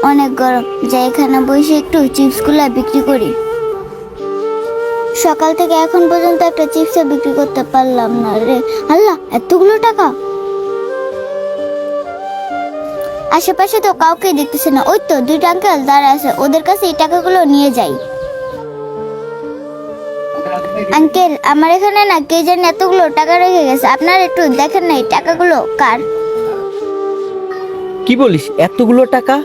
অনেক গরম, যাই এখানে বসে একটু চিপসগুলো বিক্রি করি। সকাল থেকে এখন পর্যন্ত একটা চিপস বিক্রি করতে পারলাম না রে। আল্লাহ, এতগুলো টাকা! আশেপাশে তো কাউকে দেখতেছে না। ওই তো দুইটা আঙ্কেল দাঁড়ায় আছে, ওদের কাছে এই টাকাগুলো নিয়ে যাই। আঙ্কেল, আমার এখানে না কে জানি এতগুলো টাকা রেখে গেছে, আপনারা একটু দেখেন না এই টাকাগুলো কার। কি বলিস, এতগুলো টাকা?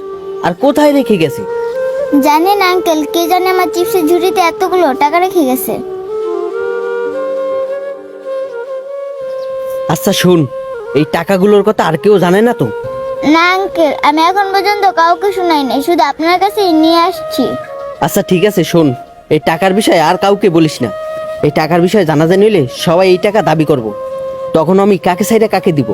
আর কোথায় রেখে গেছে? জানেন আঙ্কেল, কে জানে আমার চিপসের ঝুড়িতে এতগুলো টাকা রেখে গেছে। আচ্ছা শোন, এই টাকাগুলোর কথা আর কেউ জানে না তো? না আঙ্কেল, আমি এখন পর্যন্ত কাউকে শোনাই নাই, শুধু আপনার কাছেই নিয়ে আসছি। আচ্ছা ঠিক আছে, শোন, এই টাকার বিষয়ে আর কাউকে বলিস না। এই টাকার বিষয়ে জানাজানি হইলে সবাই এই টাকা দাবি করব, তখন আমি কাকে সাইডে কাকে দিব।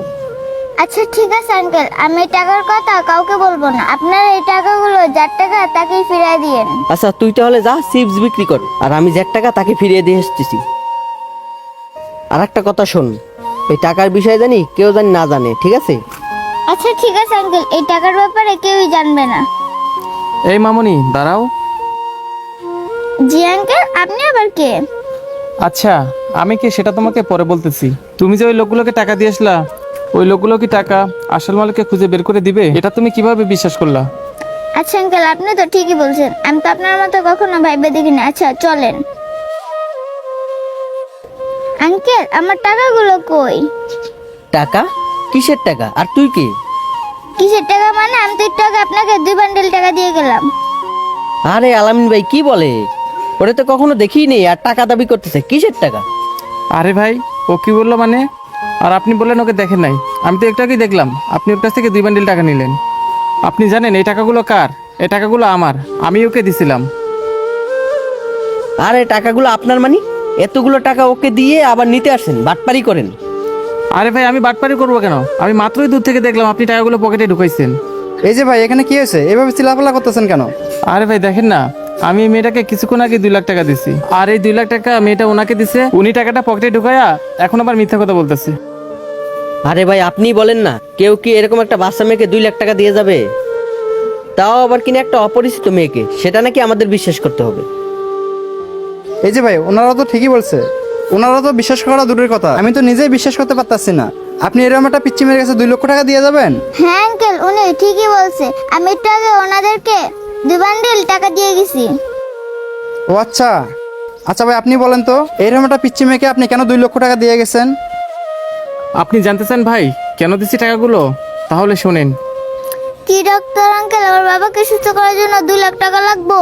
আচ্ছা ঠিক আছে আঙ্কেল, আমি এই টাকার কথা কাউকে বলবো না। আপনার এই টাকাগুলো যার টাকা তাকেই ফিরিয়ে দিয়েন। আচ্ছা তুই তাহলে যা চিপস বিক্রি কর, আর আমি যে টাকা তাকে ফিরিয়ে দিয়ে এসতেছি। আর একটা কথা শোন, এই টাকার বিষয়ে জানি কেউ জানি না জানে, ঠিক আছে? আচ্ছা ঠিক আছে আঙ্কেল, এই টাকার ব্যাপারে কেউই জানবে না। এই মামুনি দাঁড়াও। জি আঙ্কেল, আপনি আবার কে? আচ্ছা, আমি কে সেটা তোমাকে পরে বলতেছি। তুমি যে ওই লোকগুলোকে টাকা দিয়ে আসলা, ওই লোকগুলো কি টাকা আসল মালিককে খুঁজে বের করে দিবে? এটা তুমি কিভাবে বিশ্বাস করলা? আচ্ছা আঙ্কেল, আপনি তো ঠিকই বলছেন, আমি তো আপনার মতো কখনো ভাইবে দেখিনি। আচ্ছা চলেন। আঙ্কেল, আমার টাকাগুলো কই? টাকা? কিসের টাকা? আর তুই কে? কিসের টাকা মানে? আমি তো একটু আগে আপনাকে 2 বান্ডেল টাকা দিয়ে গেলাম। আরে আলামিন ভাই, কি বলে? ওরে তো কখনো দেখিই নেই, আর টাকা দাবি করতেছে। কিসের টাকা? আরে ভাই, ও কি বললো মানে? আর আপনি বললেন ওকে দেখেন নাই। আমি তো একটু আগেই দেখলাম আপনি ওর কাছ থেকে 2 বান্ডিল টাকা নিলেন। আপনি জানেন এই টাকাগুলো কার? এই টাকাগুলো আমার, আমি ওকে দিছিলাম। আরে টাকাগুলো আপনার মানে? এতগুলো টাকা ওকে দিয়ে আবার নিতে আসেন, বাটপারি করেন। আরে ভাই, আমি বাটপারি করবো কেন? আমি মাত্রই দূর থেকে দেখলাম আপনি টাকাগুলো পকেটে ঢুকাইছেন। এই যে ভাই, এখানে কি হয়েছে? এভাবে চিল্লাপাল্লা করতেছেন কেন? আরে ভাই দেখেন না, আমি এই মেয়েটাকে কিছুক্ষণ আগে 2 লাখ টাকা দিছি, আর এই 2 লাখ টাকা মেয়েটা ওনাকে দিছে। উনি টাকাটা পকেটে ঢুকায়া এখন আবার মিথ্যা কথা বলতেছে। আরে ভাই আপনি বলেন না, কেউ কি এরকম একটা বাচ্চা মেয়েকে 2 লাখ টাকা দিয়ে যাবে? তাও আবার কিনা একটা অপরিচিত মেয়েকে, সেটা নাকি আমাদের বিশ্বাস করতে হবে? এই যে ভাই, ওনারা তো ঠিকই বলছে। ওনারা তো বিশ্বাস করা দূরের কথা, আমি তো নিজেই বিশ্বাস করতে পারতাছি না। আপনি এরকম একটা পিচ্চি মেয়ের কাছে 2 লক্ষ টাকা দিয়ে যাবেন? হ্যাঁ আঙ্কেল, উনি ঠিকই বলছে, আমি একটু আগে ওনাদেরকে 2 বান্ডেল টাকা দিয়ে গেছি। ও আচ্ছা। আচ্ছা ভাই, আপনি বলেন তো, এরকম একটা পিচ্চি মেয়েকে আপনি কেন 2 লক্ষ টাকা দিয়ে গেছেন? আপনি জানতে চান ভাই কেন দিছি টাকাগুলো? তাহলে শোনেন। কি ডাক্তার আঙ্কেল, আমার বাবাকে সুস্থ করার জন্য 2 লাখ টাকা লাগবো?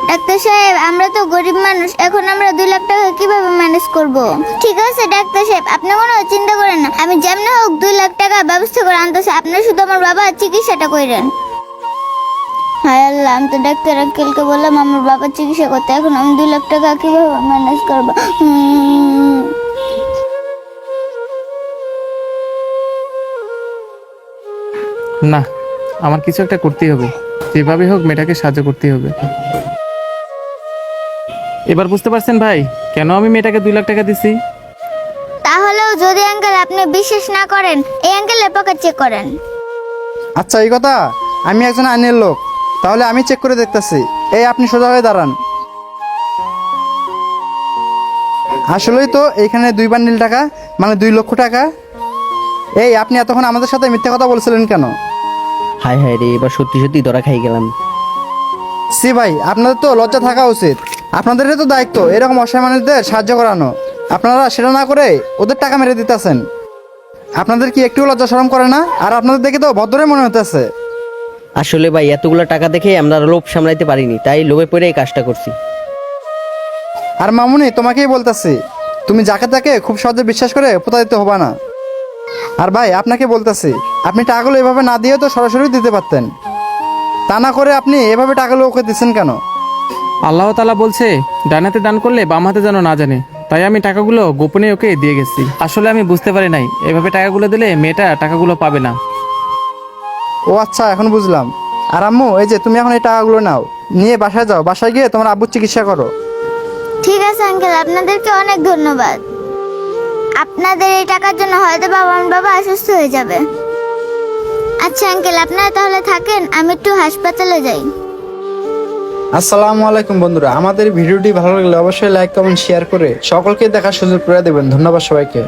ডাক্তার সাহেব, আমরা তো গরিব মানুষ, এখন আমরা 2 লাখ টাকা কিভাবে ম্যানেজ করব? ঠিক আছে ডাক্তার সাহেব, আপনি কোনো চিন্তা করেন না, আমি যেমন হোক 2 লাখ টাকা ব্যবস্থা করে আনতেছি। আপনারা শুধু আমার বাবার চিকিৎসাটা করেন। হায় আল্লাহ, আমি তো ডাক্তার আঙ্কেলকে বললাম আমার বাবার চিকিৎসা করতে, এখন আমি 2 লাখ টাকা কিভাবে ম্যানেজ করবো? না, আমার কিছু একটা করতেই হবে, যেভাবে হোক মেয়েটাকে সাহায্য করতেই হবে। এবার বুঝতে পারছেন ভাই কেন আমি মেয়েটাকে 2 লাখ টাকা দিছি? তাহলেও যদি আঙ্কেল আপনি বিশ্বাস না করেন, এই আঙ্কেলের পকেট চেক করেন। আচ্ছা এই কথা? আমি একজন আইনের লোক, তাহলে আমি চেক করে দেখতেছি। এই আপনি সোজা হয়ে দাঁড়ান। আসলেই তো এইখানে 2 বান্ডিল টাকা, মানে 2 লক্ষ টাকা। এই আপনি এতক্ষণ আমাদের সাথে মিথ্যা কথা বলছিলেন কেন? হায় হায় রে, এবার সত্যি সত্যি ধরা খাই গেলাম। সি ভাই, আপনাদের তো লজ্জা থাকা উচিত। আপনাদের তো দায়িত্ব এরকম অসহায় মানুষদের সাহায্য করানো, আপনারা সেটা না করে ওদের টাকা মেরে দিতেছেন। আপনাদের কি একটু লজ্জা শরম করে না? আর আপনাদের দেখে তো ভদ্রই মনে হতেছে। আসলে ভাই এতগুলো টাকা দেখে আমরা লোভ সামলাইতে পারিনি, তাই লোভে পড়ে এই কাজটা করছি। আর মামুনি, তোমাকেই বলতেছি, তুমি যাকে তাকে খুব সহজে বিশ্বাস করে প্রতারিত হবা না। আর ভাই আপনাকে বলতেছি, আপনি টাকাগুলো এভাবে না দিয়েও তো সরাসরি দিতে পারতেন। তা না করে আপনি এভাবে টাকাগুলো ওকে দিচ্ছেন কেন? আল্লাহ তাআলা বলছে ডান হাতে দান করলে বাম হাতে যেন না জানে, তাই আমি টাকাগুলো গোপনে ওকে দিয়ে গেছি। আসলে আমি বুঝতে পারি নাই এভাবে টাকাগুলো দিলে মেয়েটা টাকাগুলো পাবে না। ও আচ্ছা, এখন বুঝলাম। আর আম্মু, এই যে তুমি এখন এই টাকাগুলো নাও, নিয়ে বাসায় যাও, বাসায় গিয়ে তোমার আব্বুর চিকিৎসা করো। ঠিক আছে আঙ্কেল, আপনাদেরকে অনেক ধন্যবাদ। আপনাদের এই টাকার জন্য হয়তো আমার বাবা অসুস্থ হয়ে যাবে। আচ্ছা আঙ্কেল, আপনারা তাহলে থাকেন, আমি একটু হাসপাতালে যাই। আসসালামু আলাইকুম বন্ধুরা, আমাদের ভিডিওটি ভালো লাগলে অবশ্যই লাইক কমেন্ট শেয়ার করে সকলকে দেখার সুযোগ করে দেবেন। ধন্যবাদ সবাইকে।